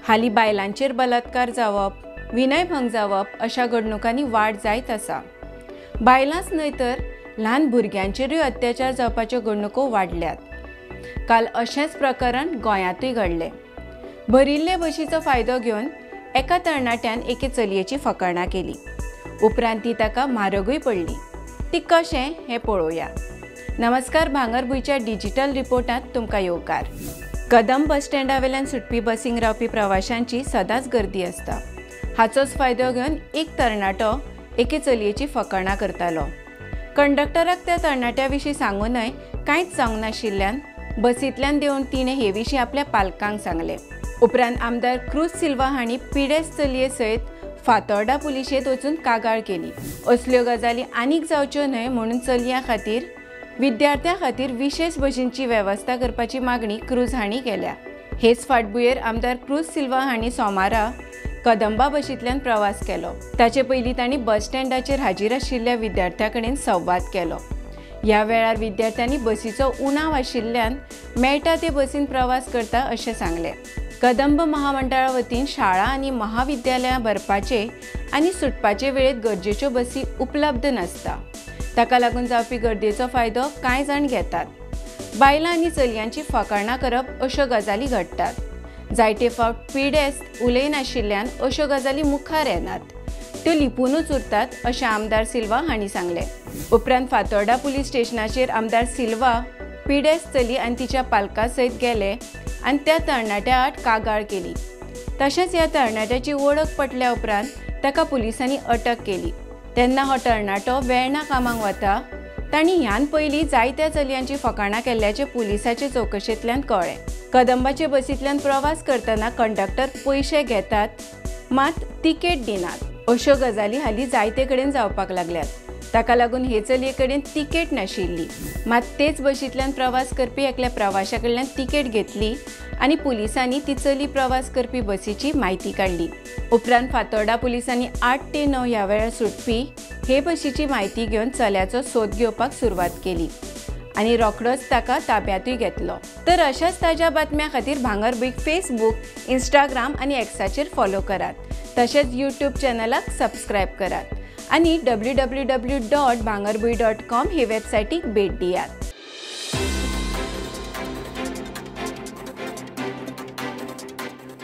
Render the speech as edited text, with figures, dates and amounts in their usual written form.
हाली बायलांचेर बलात्कार जावप, विनयभंग जावप अशा घडणुकांनी वाड जायत आसा। बायलांच न्हय तर ल्हान भुरग्यांचेरूय अत्याचार जावपाच्यो घडणुको वाडल्यात। काल अशेंच प्रकरण गोंयांतूय घडलें। भरिल्ले बशीचो फायदो घेवन एका तरणाट्यान एके चलयेची फकाणां केली। उपरांत ती ताका म्हारगूय पडली। ती कशें हें पळोवया। नमस्कार, भांगरभूंयच्या डिजिटल रिपोर्टांत तुमकां येवकार। कदंब बस स्टँडावेल्यान सुटपी बसींक रावपी प्रवाशांची सदांच गर्दी आसता। हाचोच फायदो घेवन एक तरणाटो एके चलयेची फकाणां करतालो। कंडक्टराक त्या तरणाट्या विशीं सांगूनय कांयच जावंक नाशिल्ल्यान बसींतल्यान देंवन तिणें हे विशीं आपल्या पालकांक सांगलें। उपरांत आमदार क्रूज सिल्वा हांणी पिडेस्त चलये सयत फातोर्डा पुलिशेंत वचून कागाळ केली। असल्यो गजाली आनीक जावच्यो न्हय म्हणून चलयां खातीर विद्यार्थ्यां खातीर विशेष बशींची वेवस्था करपाची मागणी क्रूज हांणी केल्या। हेच फाटभुंयेर आमदार क्रूज सिल्वा हांणी सोमारा कदंबा बशींतल्यान प्रवास केलो। ताचे पयलीं तांणी बस स्टँडाचेर हाजीर आशिल्ल्या विद्यार्थ्यां कडेन संवाद केलो। ह्या वेळार विद्यार्थ्यांनी बसीचो उणाव आशिल्ल्यान मेळटा ते बसीन प्रवास करता अशें सांगलें। कदंब महामंडळा वतीन शाळा आनी महाविद्यालयां भरपाचे आनी सुटपाचे वेळेत गरजेच्यो बसी उपलब्ध नासता। ताका लागून जावपी गर्देचो फायदो कांय जाण घेतात। बायलां आनी चलयांची फकाणां करप अश्यो गजाली घडटात। जायते फावट पिडेस्त उलयनाशिल्ल्यान अश्यो गजाली मुखार येनात, त्यो लिपूनच उरतात अशें आमदार सिल्वा हांणी सांगलें। उपरांत फातोर्डा पुलीस स्टेशनाचेर आमदार सिल्वा पिडेस्त चली आनी तिच्या पालकां सयत गेले आनी त्या तरणाट्या आड कागाळ केली। तशेंच ह्या तरणाट्याची वळख पटल्या उपरांत ताका पुलिसांनी अटक केली। तेन्ना हो तरणाटो वेर्णा कामाक वता। तांणी ह्यान पयलीं जायत्या चलयांची फकाणां केल्ल्याचें पुलिसाचे चवकशेंतल्यान कळ्ळें। कदंबाचे बसींतल्यान प्रवास करतना कंडक्टर पयशे घेतात, मात तिकेट दिनात। अश्यो गजाली हालीं जायते कडेन जावपाक लागल्यात। ताका लागून हे चलये कडेन तिकेट नाशिल्ली, मात तेच बशींतल्यान प्रवास करपी एकल्या प्रवाशा कडल्यान तिकेट घेतली आनी पुलिसांनी ती चली प्रवास करपी बसीची म्हायती काडली। उपरांत फातोर्डा पुलिसांनी 8 ते 9 ह्या वेळार सुटपी हे बशीची म्हायती घेवन चल्याचो सोद घेवपाक सुरवात केली आनी रोखडोच ताका ताब्यांतूय घेतलो। तर अशाच ताज्या बातम्यां खातीर भांगरभूंयक फेसबूक, इंस्टाग्राम आनी एक्साचेर फॉलो करात। तशेंच यूट्यूब चॅनलाक सबस्क्रायब करात आनी www.bhangarbuy.com हे वेबसायटीक भेट दियात।